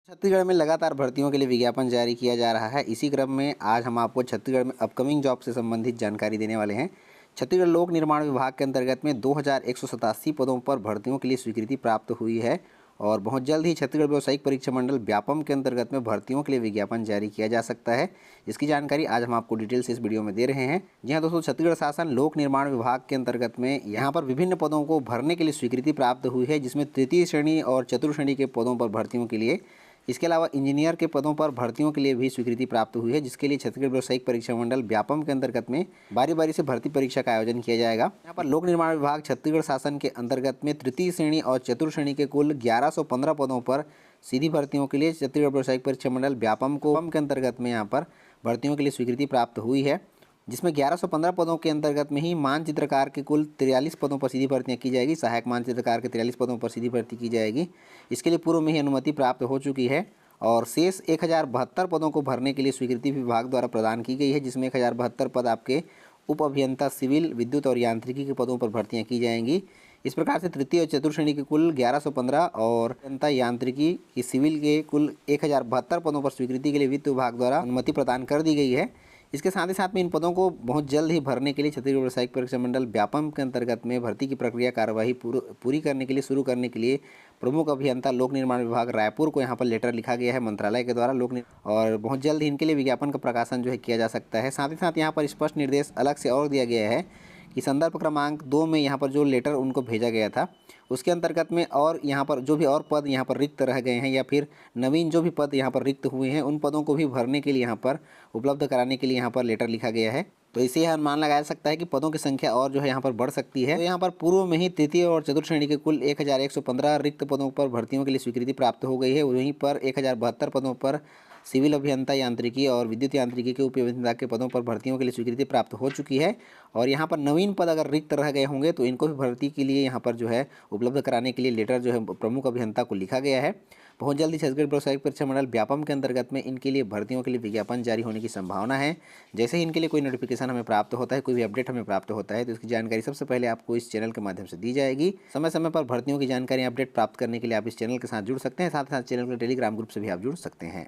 छत्तीसगढ़ में लगातार भर्तियों के लिए विज्ञापन जारी किया जा रहा है। इसी क्रम में आज हम आपको छत्तीसगढ़ में अपकमिंग जॉब से संबंधित जानकारी देने वाले हैं। छत्तीसगढ़ लोक निर्माण विभाग के अंतर्गत में 2187 पदों पर भर्तियों के लिए स्वीकृति प्राप्त हुई है और बहुत जल्द ही छत्तीसगढ़ व्यावसायिक परीक्षा मंडल व्यापम के अंतर्गत में भर्तियों के लिए विज्ञापन जारी किया जा सकता है। इसकी जानकारी आज हम आपको डिटेल से इस वीडियो में दे रहे हैं। जी हाँ दोस्तों, छत्तीसगढ़ शासन लोक निर्माण विभाग के अंतर्गत में यहाँ पर विभिन्न पदों को भरने के लिए स्वीकृति प्राप्त हुई है, जिसमें तृतीय श्रेणी और चतुर्थ श्रेणी के पदों पर भर्तियों के लिए, इसके अलावा इंजीनियर के पदों पर भर्तियों के लिए भी स्वीकृति प्राप्त हुई है, जिसके लिए छत्तीसगढ़ व्यावसायिक परीक्षा मंडल व्यापम के अंतर्गत में बारी बारी से भर्ती परीक्षा का आयोजन किया जाएगा। यहाँ पर लोक निर्माण विभाग छत्तीसगढ़ शासन के अंतर्गत में तृतीय श्रेणी और चतुर्थ श्रेणी के कुल 1115 पदों पर सीधी भर्तियों के लिए छत्तीसगढ़ व्यावसायिक परीक्षा मंडल व्यापम को के अंतर्गत में यहाँ पर भर्तियों के लिए स्वीकृति प्राप्त हुई है, जिसमें 1115 पदों के अंतर्गत में ही मानचित्रकार के कुल 43 पदों पर सीधी भर्तियां की जाएगी। सहायक मानचित्रकार के 43 पदों पर सीधी भर्ती की जाएगी। इसके लिए पूर्व में ही अनुमति प्राप्त हो चुकी है और शेष 1072 पदों को भरने के लिए स्वीकृति विभाग द्वारा प्रदान की गई है, जिसमें 1072 पद आपके उप अभियंता सिविल, विद्युत और यांत्रिकी के पदों पर भर्तियाँ की जाएंगी। इस प्रकार से तृतीय और चतुर्थ श्रेणी के कुल 1115 और अभियंता यांत्रिकी की सिविल के कुल 1072 पदों पर स्वीकृति के लिए वित्त विभाग द्वारा अनुमति प्रदान कर दी गई है। इसके साथ ही साथ में इन पदों को बहुत जल्द ही भरने के लिए छत्तीसगढ़ व्यावसायिक परीक्षा मंडल व्यापम के अंतर्गत में भर्ती की प्रक्रिया कार्यवाही पूरी करने के लिए शुरू करने के लिए प्रमुख अभियंता लोक निर्माण विभाग रायपुर को यहाँ पर लेटर लिखा गया है मंत्रालय के द्वारा और बहुत जल्द ही इनके लिए विज्ञापन का प्रकाशन जो है किया जा सकता है। साथ ही साथ यहाँ पर स्पष्ट निर्देश अलग से और दिया गया है कि संदर्भ क्रमांक 2 में यहाँ पर जो लेटर उनको भेजा गया था उसके अंतर्गत में और यहाँ पर जो भी और पद यहाँ पर रिक्त रह गए हैं या फिर नवीन जो भी पद यहाँ पर रिक्त हुए हैं उन पदों को भी भरने के लिए यहाँ पर उपलब्ध कराने के लिए यहाँ पर लेटर लिखा गया है। तो इसे यह अनुमान लगाया सकता है कि पदों की संख्या और जो है यहाँ पर बढ़ सकती है। तो यहाँ पर पूर्व में ही तृतीय और चतुर्थ श्रेणी के कुल 1115 रिक्त पदों पर भर्तियों के लिए स्वीकृति प्राप्त हो गई है। वहीं पर 1072 पदों पर सिविल अभियंता यांत्रिकी और विद्युत यांत्रिकी के उप अभियंता के पदों पर भर्तियों के लिए स्वीकृति प्राप्त हो चुकी है और यहाँ पर नवीन पद अगर रिक्त रह गए होंगे तो इनको भी भर्ती के लिए यहाँ पर जो है उपलब्ध कराने के लिए लेटर जो है प्रमुख अभियंता को लिखा गया है। बहुत जल्दी छत्तीसगढ़ व्यावसायिक परीक्षा मंडल व्यापम के अंतर्गत में इनके लिए भर्तियों के लिए विज्ञापन जारी होने की संभावना है। जैसे ही इनके लिए कोई नोटिफिकेशन हमें प्राप्त होता है, कोई भी अपडेट हमें प्राप्त होता है, तो इसकी जानकारी सबसे पहले आपको इस चैनल के माध्यम से दी जाएगी। समय समय पर भर्तियों की जानकारी अपडेट प्राप्त करने के लिए आप इस चैनल के साथ जुड़ सकते हैं। साथ ही साथ चैनल के टेलीग्राम ग्रुप से भी आप जुड़ सकते हैं।